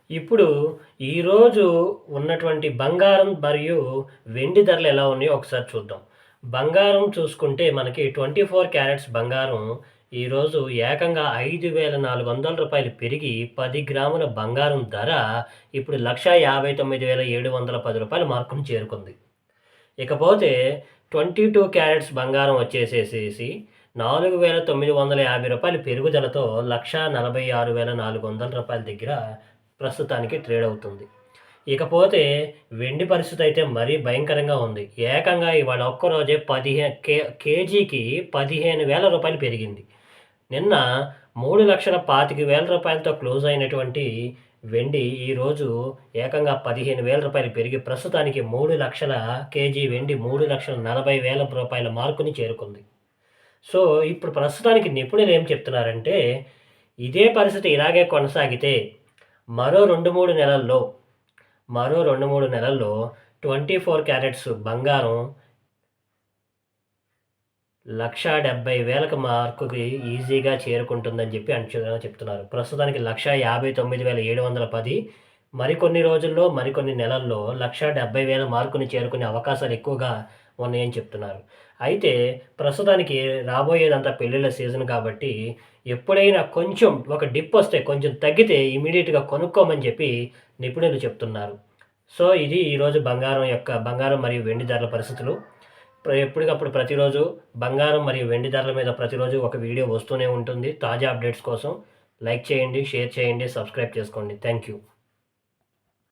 ఇప్పుడు ఈరోజు ఉన్నటువంటి బంగారం మరియు వెండి ధరలు ఎలా ఉన్నాయో ఒకసారి చూద్దాం. బంగారం చూసుకుంటే మనకి 24 క్యారెట్స్ బంగారం ఈరోజు ఏకంగా రూ. 5,400 పెరిగి 10 గ్రాముల బంగారం ధర ఇప్పుడు రూ. 1,59,710 మార్కును చేరుకుంది. ఇకపోతే 22 క్యారెట్స్ బంగారం వచ్చేసేసేసి రూ. 4,950 పెరుగుదలతో రూ. 1,46,400 దగ్గర ప్రస్తుతానికి ట్రేడ్ అవుతుంది. ఇకపోతే వెండి పరిస్థితి అయితే మరీ భయంకరంగా ఉంది. ఏకంగా ఇవాళ ఒక్కరోజే కేజీకి రూ. 15,000 పెరిగింది. నిన్న రూ. 3,25,000తో క్లోజ్ అయినటువంటి వెండి ఈరోజు ఏకంగా రూ. 15,000 పెరిగి ప్రస్తుతానికి 3,00,000 కేజీ వెండి రూ. 3,40,000 మార్కుని చేరుకుంది. సో, ఇప్పుడు ప్రస్తుతానికి నిపుణులు ఏం చెప్తున్నారంటే, ఇదే పరిస్థితి ఇలాగే కొనసాగితే మరో 2, 3 నెలల్లో 24 క్యారెట్స్ బంగారం 1,70,000 మార్కుకి ఈజీగా చేరుకుంటుందని చెప్పి అంచనా చెప్తున్నారు. ప్రస్తుతానికి 1,59,710 మరికొన్ని రోజుల్లో, మరికొన్ని నెలల్లో 1,70,000 మార్కుని చేరుకునే అవకాశాలు ఎక్కువగా ఉన్నాయని చెప్తున్నారు. అయితే ప్రస్తుతానికి రాబోయేదంతా పెళ్ళిళ్ళ సీజన్ కాబట్టి ఎప్పుడైనా కొంచెం ఒక డిప్ వస్తే కొంచెం తగ్గితే ఇమ్మీడియేట్‌గా కొనుక్కోమని చెప్పి నిపుణులు చెప్తున్నారు. సో, ఇది ఈరోజు బంగారం మరియు వెండి ధరల పరిస్థితులు. ఎప్పటికప్పుడు ప్రతిరోజు బంగారం మరియు వెండి ధరల మీద ప్రతిరోజు ఒక వీడియో వస్తూనే ఉంటుంది. తాజా అప్డేట్స్ కోసం లైక్ చేయండి, షేర్ చేయండి, సబ్స్క్రైబ్ చేసుకోండి. Thank you.